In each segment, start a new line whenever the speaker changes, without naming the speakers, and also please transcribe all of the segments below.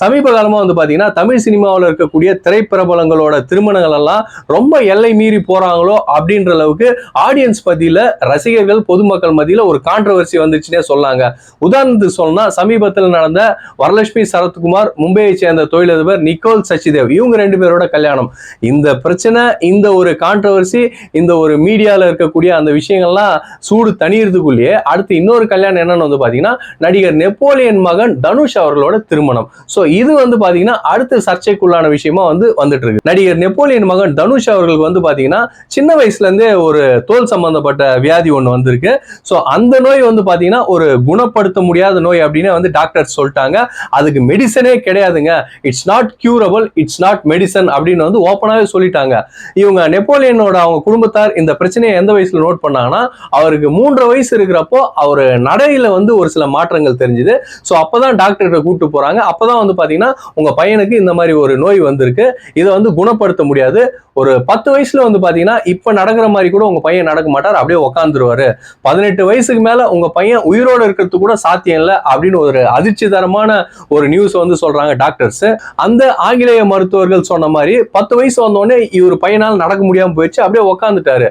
சமீப காலமா வந்து பாத்தீங்கன்னா தமிழ் சினிமாவில் இருக்கக்கூடிய திரைப்பிரபலங்களோட திருமணங்கள் எல்லாம் ரொம்ப எல்லை மீறி போறாங்களோ அப்படின்ற அளவுக்கு ஆடியன்ஸ் மத்தியில, ரசிகர்கள் பொதுமக்கள் மத்தியில ஒரு கான்ட்ரவர்சி வந்துச்சுன்னே சொல்லாங்க. உதாரணத்துக்கு சொன்னா சமீபத்தில் நடந்த வரலட்சுமி சரத்குமார், மும்பையை சேர்ந்த தொழிலதிபர் நிக்கோல் சச்சிதேவ், இவங்க 2 பேரோட கல்யாணம். இந்த பிரச்சனை, இந்த ஒரு கான்ட்ரவர்சி, இந்த ஒரு மீடியால இருக்கக்கூடிய அந்த விஷயங்கள்லாம் சூடு தணியறதுக்குள்ளேயே அடுத்து இன்னொரு கல்யாணம் என்னன்னு வந்து பாத்தீங்கன்னா நடிகர் நெப்போலியன் மகன் தனுஷ் அவர்களோட திருமணம். சோ இது வந்து பாத்தீங்கன்னா அடுத்த சர்ச்சைக்குள்ளான விஷயமா வந்துட்டு இருக்கு. நடிகர் நெப்போலியன் மகன் தனுஷ் அவர்களுக்கு வந்து பாத்தீங்கன்னா சின்ன வயசுல இருந்தே ஒரு தோல் சம்பந்தப்பட்ட வியாதி ஒண்ணு வந்திருக்கு. சோ அந்த நோய் வந்து பாத்தீங்கன்னா ஒரு குணப்படுத்த முடியாத நோய் அப்படின்னு வந்து டாக்டர் சொல்லிட்டாங்க. அதுக்கு மெடிசனே கிடையாதுங்க, it's not curable, it's not medicine அப்படின்னு வந்து ஓப்பனாவே சொல்லிட்டாங்க. இவங்க நெப்போலியனோட அவங்க குடும்பத்தார் இந்த பிரச்சனையை எந்த வயசுல நோட் பண்ணாங்கன்னா அவருக்கு 3.5 வயசு இருக்கிறப்போ அவர் நடையில வந்து ஒரு சில மாற்றங்கள் தெரிஞ்சுது. சோ அப்பதான் டாக்டர்கிட்ட கூப்பிட்டு போறாங்க. அப்பதான் வந்து பாத்தீங்கன்னா உங்க பையனுக்கு இந்த மாதிரி ஒரு நோய் வந்திருக்கு, இதை வந்து குணப்படுத்த முடியாது. ஒரு 10 வயசுல வந்து பாத்தீங்கன்னா இப்ப நடக்கிற மாதிரி கூட உங்க பையன் நடக்க மாட்டார், அப்படியே உட்காந்துருவாரு. 18 வயசுக்கு மேல உங்க பையன் உயிரோட இருக்கிறது கூட சாத்தியம் இல்லை அப்படின்னு ஒரு அதிர்ச்சி தரமான ஒரு நியூஸ் வந்து சொல்றாங்க டாக்டர்ஸ். அந்த ஆங்கிலேய மருத்துவர்கள் சொன்ன மாதிரி 10 வயசு வந்தோடனே இவர் பையனால் நடக்க முடியாம போயிடுச்சு, அப்படியே உட்காந்துட்டாரு.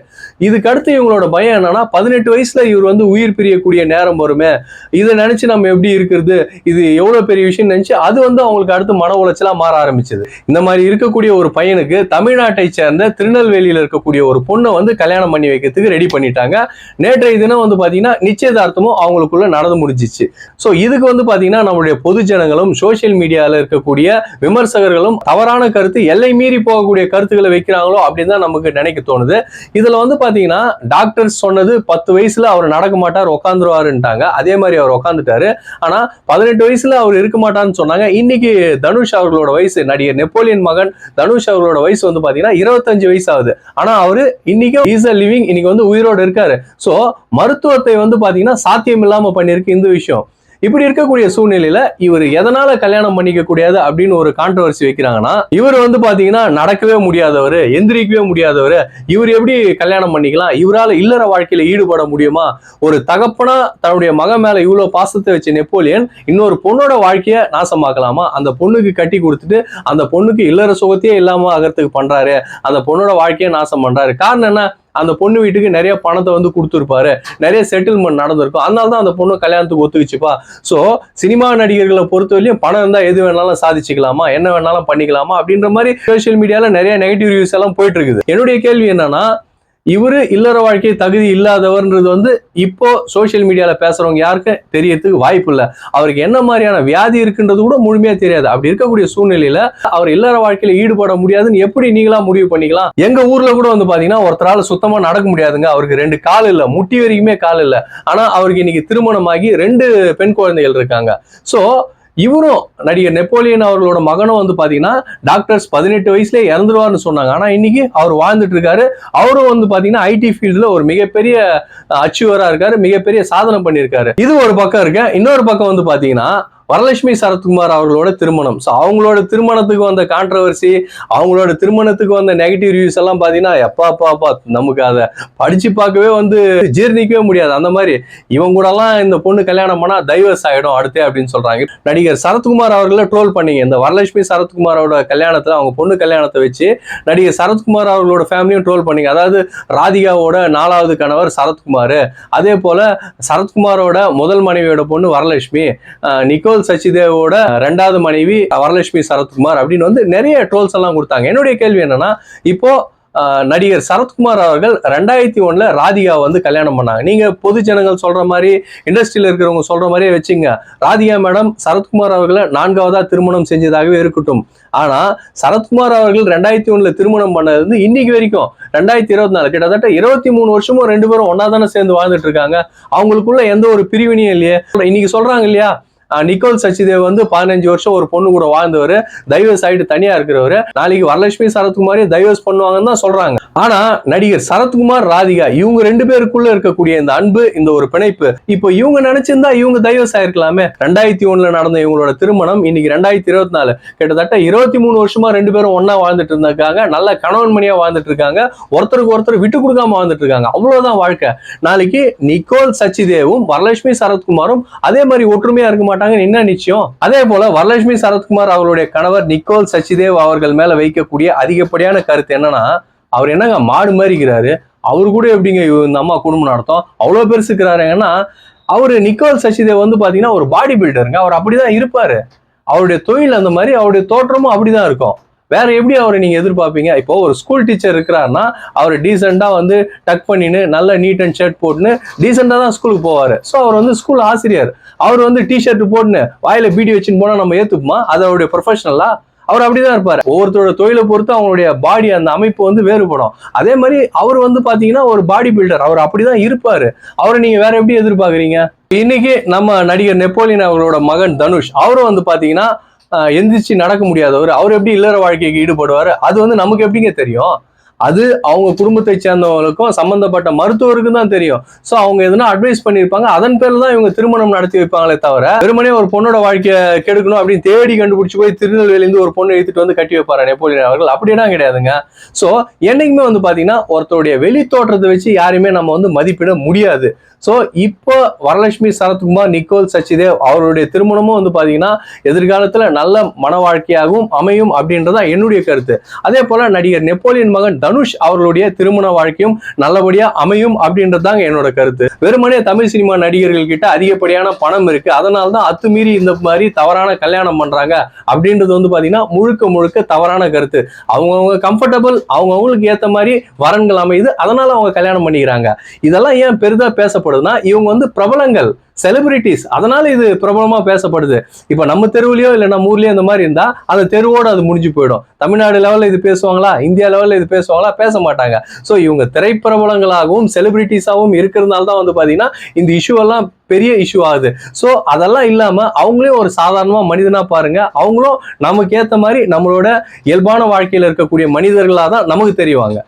இதுக்கு அடுத்து இவங்களோட பயம் என்னன்னா 18 வயசுல இவர் வந்து உயிர் பிரியக்கூடிய நேரம் வருமே, இதை நினைச்சு நம்ம எப்படி இருக்கிறது, இது எவ்வளவு பெரிய விஷயம் நினைச்சு அது வந்து அவங்களுக்கு அடுத்து மன உளைச்சலா மாற ஆரம்பிச்சது. இந்த மாதிரி இருக்கக்கூடிய ஒரு பையனுக்கு தமிழ்நாட்டை சேர்ந்த திருநெல்வேலியில இருக்கக்கூடிய ஒரு பொண்ணை வந்து கல்யாணம் பண்ணி வைக்கிறதுக்கு ரெடி பண்ணிட்டாங்க. நேற்றைய தினம் வந்து பாத்தீங்கன்னா நிச்சயதார்த்தமும் அவங்களுக்குள்ள நடந்து முடிஞ்சிச்சு. சோ இதுக்கு வந்து பாத்தீங்கன்னா நம்மளுடைய பொது ஜனங்களும் சோசியல் மீடியால இருக்கக்கூடிய விமர்சகர்களும் தவறான கருத்து, எல்லை மீறி போகக்கூடிய கருத்துக்களை வைக்கிறாங்களோ அப்படின்னு தான் நமக்கு நினைக்க தோணுது. இதுல வந்து பாத்தீங்கன்னா டாக்டர் சொன்னது 10 வயசுல அவர் நடக்க மாட்டார், உட்காந்துருவாருன்ட்டாங்க. அதே மாதிரி அவர் உட்காந்துட்டாரு. ஆனா 18 வயசுல அவர் இருக்க மாட்டார்னு சொன்னாங்க. இன்னைக்கு தனுஷ் அவர்களோட வயசு, நடிகர் நெப்போலியன் மகன் தனுஷ் அவர்களோட வயசு வந்து பாத்தீங்கன்னா 25 வயசு ஆகுது. ஆனா அவரு இன்னைக்கு இஸ் அ லிவிங், இன்னைக்கு வந்து உயிரோடு இருக்காரு. சோ மருத்துவத்தை வந்து பாத்தீங்கன்னா சாத்தியம் இல்லாம பண்ணிருக்கு இந்த விஷயம். இப்படி இருக்கக்கூடிய சூழ்நிலையில இவர் எதனால கல்யாணம் பண்ணிக்க கூடாது அப்படின்னு ஒரு கான்ட்ரவர்சி வைக்கிறாங்கன்னா, இவர் வந்து பாத்தீங்கன்னா நடக்கவே முடியாதவர், எந்திரிக்கவே முடியாதவர், இவர் எப்படி கல்யாணம் பண்ணிக்கலாம், இவரால் இல்லற வாழ்க்கையில ஈடுபட முடியுமா? ஒரு தகப்பனா தன்னுடைய மகன் மேல இவ்வளவு பாசத்தை வச்ச நெப்போலியன் இன்னொரு பொண்ணோட வாழ்க்கைய நாசமாக்கலாமா? அந்த பொண்ணுக்கு கட்டி கொடுத்துட்டு அந்த பொண்ணுக்கு இல்லற சுகத்தையே இல்லாம ஆகிறதுக்கு பண்றாரு, அந்த பொண்ணோட வாழ்க்கையை நாசம் பண்றாரு. காரணம் என்ன? அந்த பொண்ணு வீட்டுக்கு நிறைய பணத்தை வந்து கொடுத்துருப்பாரு, நிறைய செட்டில்மெண்ட் நடந்திருக்கும், அதனாலதான் அந்த பொண்ணு கல்யாணத்துக்கு ஒத்துக்குச்சுப்பா. சோ சினிமா நடிகர்களை பொறுத்தவரையும் பணம் இருந்தா எது வேணாலும் சாதிச்சுக்கலாமா, என்ன வேணாலும் பண்ணிக்கலாமா அப்படின்ற மாதிரி சோசியல் மீடியால நிறைய நெகட்டிவ் ரிவ்யூஸ் எல்லாம் போயிட்டு இருக்குது. என்னுடைய கேள்வி என்னன்னா, இவரு இல்லற வாழ்க்கை தகுதி இல்லாதவர்ன்றது வந்து இப்போ சோசியல் மீடியால பேசுறவங்க யாருக்கும் தெரியறதுக்கு வாய்ப்பு இல்லை. அவருக்கு என்ன மாதிரியான வியாதி இருக்குன்றது கூட முழுமையா தெரியாது. அப்படி இருக்கக்கூடிய சூழ்நிலையில அவர் இல்லற வாழ்க்கையில ஈடுபட முடியாதுன்னு எப்படி நீங்களா முடிவு பண்ணிக்கலாம்? எங்க ஊர்ல கூட வந்து பாத்தீங்கன்னா ஒருத்தரால சுத்தமா நடக்க முடியாதுங்க, அவருக்கு 2 கால் இல்ல, முட்டி வரைக்குமே கால் இல்ல. ஆனா அவருக்கு இன்னைக்கு திருமணமாகி 2 பெண் குழந்தைகள் இருக்காங்க. சோ இவரும் நடிகர் நெப்போலியன் அவர்களோட மகனும் வந்து பாத்தீங்கன்னா டாக்டர்ஸ் 18 வயசுல இறந்துருவார்னு சொன்னாங்க. ஆனா இன்னைக்கு அவர் வாழ்ந்துட்டு இருக்காரு. அவரும் வந்து பாத்தீங்கன்னா ஐடி ஃபீல்டுல ஒரு மிகப்பெரிய அச்சீவரா இருக்காரு, மிகப்பெரிய சாதனை பண்ணியிருக்காரு. இது ஒரு பக்கம் இருக்கு. இன்னொரு பக்கம் வந்து பாத்தீங்கன்னா வரலட்சுமி சரத்குமார் அவர்களோட திருமணம். ஸோ அவங்களோட திருமணத்துக்கு வந்த கான்ட்ரவர்சி, அவங்களோட திருமணத்துக்கு வந்த நெகட்டிவ் ரிவ்யூஸ் எல்லாம் பார்த்தீங்கன்னா எப்பா நமக்கு அதை படிச்சு பார்க்கவே வந்து ஜீர்ணிக்கவே முடியாது. அந்த மாதிரி இவங்க கூடலாம் இந்த பொண்ணு கல்யாணம் பண்ணா டைவர்ஸ் ஆகிடும் அடுத்தே அப்படின்னு சொல்றாங்க. நடிகர் சரத்குமார் அவர்களை ட்ரோல் பண்ணீங்க. இந்த வரலட்சுமி சரத்குமாரோட கல்யாணத்தில், அவங்க பொண்ணு கல்யாணத்தை வச்சு நடிகர் சரத்குமார் அவர்களோட ஃபேமிலியும் ட்ரோல் பண்ணீங்க. அதாவது ராதிகாவோட 4வது கணவர் சரத்குமார், அதே போல சரத்குமாரோட முதல் மனைவியோட பொண்ணு வரலட்சுமி, நிக்கோல் சச்சிதேவோட 2வது மனைவி வரலட்சுமி சரத்குமார் அப்படின்னு வந்து நிறைய ட்ரோல்ஸ் எல்லாம் கொடுத்தாங்க. என்னுடைய கேள்வி என்னன்னா, இப்போ நடிகர் சரத்குமார் அவர்கள் 2001 ராதிகா வந்து கல்யாணம் பண்ணாங்க. நீங்க பொது ஜனங்கள் சொல்ற மாதிரி, இண்டஸ்ட்ரியில இருக்கிறவங்க சொல்ற மாதிரியே வச்சுங்க, ராதிகா மேடம் சரத்குமார் அவர்களை 4வதா திருமணம் செஞ்சதாகவே இருக்கட்டும். ஆனா சரத்குமார் அவர்கள் 2001 திருமணம் பண்ணது வந்து இன்னைக்கு வரைக்கும் 2024 கிட்டத்தட்ட 23 வருஷமும் 2 பேரும் ஒன்னா தானே சேர்ந்து வாழ்ந்துட்டு இருக்காங்க. அவங்களுக்குள்ள எந்த ஒரு பிரிவினையும் இல்லையே. இன்னைக்கு சொல்றாங்க இல்லையா, நிக்கோல் சச்சிதேவ் வந்து 15 வருஷம் ஒரு பொண்ணு கூட வாழ்ந்தவர், டைவர்ஸ் ஆயிட்டு தனியா இருக்கிறவரு, நாளைக்கு வரலட்சுமி சரத்குமாரையும் டைவர்ஸ் பண்ணுவாங்கன்னு தான் சொல்றாங்க. ஆனா நடிகர் சரத்குமார், ராதிகா இவங்க 2 பேருக்குள்ள இருக்கக்கூடிய இந்த அன்பு, இந்த ஒரு பிணைப்பு, இப்போ இவங்க நினைச்சிருந்தா இவங்க டைவர்ஸ் ஆயிருக்கலாமே. 2001 நடந்த இவங்களோட திருமணம் இன்னைக்கு 2024, கிட்டத்தட்ட 23 வருஷமா 2 பேரும் ஒன்னா வாழ்ந்துட்டு இருந்திருக்காங்க. நல்ல கணவன் மணியா வாழ்ந்துட்டு இருக்காங்க, ஒருத்தருக்கு ஒருத்தர் விட்டு கொடுக்காம வாழ்ந்துட்டு இருக்காங்க. அவ்வளவுதான் வாழ்க்கை. நாளைக்கு நிக்கோல் சச்சிதேவும் வரலட்சுமி சரத்குமாரும் அதே மாதிரி ஒற்றுமையா இருக்க மாட்டாங்க மாட்டாங்கன்னு என்ன நிச்சயம்? அதே போல வரலட்சுமி சரத்குமார் அவருடைய கணவர் நிக்கோல் சச்சிதேவ் அவர்கள் மேல வைக்கக்கூடிய அதிகப்படியான கருத்து என்னன்னா, அவர் என்னங்க மாடு மாதிரி இருக்கிறாரு, அவரு கூட எப்படிங்க இந்த அம்மா குடும்பம் நடத்தும், அவ்வளவு பெருசுக்கிறாருங்கன்னா, அவரு நிக்கோல் சச்சிதேவ் வந்து பாத்தீங்கன்னா ஒரு பாடி பில்டருங்க, அவர் அப்படிதான் இருப்பாரு. அவருடைய தொழில் அந்த மாதிரி, அவருடைய தோற்றமும் அப்படிதான் இருக்கும். வேற எப்படி அவரை நீங்க எதிர்பார்ப்பீங்க? இப்போ ஒரு ஸ்கூல் டீச்சர் இருக்கிறாருன்னா அவர் டீசெண்டா வந்து டக் பண்ணின்னு நல்ல நீட் அண்ட் ஷர்ட் போட்டுன்னு டீசெண்டா தான் ஸ்கூலுக்கு போவாரு. ஸோ அவர் வந்து ஸ்கூல் ஆசிரியர். அவர் வந்து டிஷர்ட் போட்டுன்னு வாயில பீடி வச்சுன்னு போனா நம்ம ஏத்துக்குமா? அது அவருடைய ப்ரொஃபஷனலா? அவர் அப்படிதான் இருப்பாரு. ஒவ்வொருத்தரோட தொழிலை பொறுத்து அவங்களுடைய பாடி அந்த அமைப்பு வந்து வேறுபடும். அதே மாதிரி அவர் வந்து பாத்தீங்கன்னா ஒரு பாடி பில்டர், அவர் அப்படிதான் இருப்பாரு. அவரை நீங்க வேற எப்படி எதிர்பார்க்கறீங்க? இன்னைக்கு நம்ம நடிகர் நெப்போலியன் அவர்களோட மகன் தனுஷ், அவரும் வந்து பாத்தீங்கன்னா எந்திரிச்சு நடக்க முடியாதவர், அவர் எப்படி இல்லற வாழ்க்கைக்கு ஈடுபடுவாரு? அது வந்து நமக்கு எப்படிங்க தெரியும்? அது அவங்க குடும்பத்தை சேர்ந்தவங்களுக்கும் சம்பந்தப்பட்ட மருத்துவருக்கும் தான் தெரியும். சோ அவங்க எதுனா அட்வைஸ் பண்ணிருப்பாங்க, அதன் பேர்ல தான் இவங்க திருமணம் நடத்தி வைப்பாங்களே தவிர வெறுமனே ஒரு பொண்ணோட வாழ்க்கைய கெடுக்கணும் அப்படின்னு தேடி கண்டுபிடிச்சு போய் திருநெல்வேலியில இருந்து ஒரு பொண்ணு எடுத்துட்டு வந்து கட்டி வைப்பாரு நெப்போலியன் அவர்கள். அப்படியெல்லாம் கிடையாதுங்க. சோ என்னைக்குமே வந்து பாத்தீங்கன்னா ஒருத்தருடைய வெளி தோற்றத்தை வச்சு யாருமே நம்ம வந்து மதிப்பிட முடியாது. சோ இப்போ வரலட்சுமி சரத்குமார், நிக்கோல் சச்சிதேவ் அவருடைய திருமணமும் வந்து பாத்தீங்கன்னா எதிர்காலத்துல நல்ல மன வாழ்க்கையாகவும் அமையும் அப்படின்றதா என்னுடைய கருத்து. அதே போல நடிகர் நெப்போலியன் மகன் தனுஷ் அவர்களுடைய திருமண வாழ்க்கையும் நல்லபடியா அமையும் அப்படின்றதாங்க என்னோட கருத்து. வெறுமனே தமிழ் சினிமா நடிகர்கள் கிட்ட அதிகப்படியான பணம் இருக்கு, அதனாலதான் அத்துமீறி இந்த மாதிரி தவறான கல்யாணம் பண்றாங்க அப்படின்றது வந்து பாத்தீங்கன்னா முழுக்க முழுக்க தவறான கருத்து. அவங்கவுங்க கம்ஃபர்டபுள், அவங்கவுங்களுக்கு ஏத்த மாதிரி வரன்கள் அமையுது, அதனால அவங்க கல்யாணம் பண்ணிக்கிறாங்க. இதெல்லாம் ஏன் பெரிதா பேசப்படுதுன்னா, இவங்க வந்து பிரபலங்கள், செலிபிரிட்டிஸ், அதனால இது பிரபலமா பேசப்படுது. இப்ப நம்ம தெருவுலயோ இல்ல நம்ம ஊர்லயோ இந்த மாதிரி இருந்தா அந்த தெருவோட அது முடிஞ்சு போயிடும். தமிழ்நாடு லெவல்ல இது பேசுவாங்களா, இந்தியா லெவல்ல இது பேசுவாங்களா? பேச மாட்டாங்க. சோ இவங்க திரைப்பிரபலங்களாகவும் செலிபிரிட்டிஸாகவும் இருக்கிறதுனால தான் வந்து பாத்தீங்கன்னா இந்த இஷ்யூ எல்லாம் பெரிய இஷ்யூ ஆகுது. சோ அதெல்லாம் இல்லாம அவங்களே ஒரு சாதாரணமா மனிதனா பாருங்க, அவங்களும் நமக்கு ஏத்த மாதிரி நம்மளோட இயல்பான வாழ்க்கையில இருக்கக்கூடிய மனிதர்களா தான் நமக்கு தெரிவாங்க.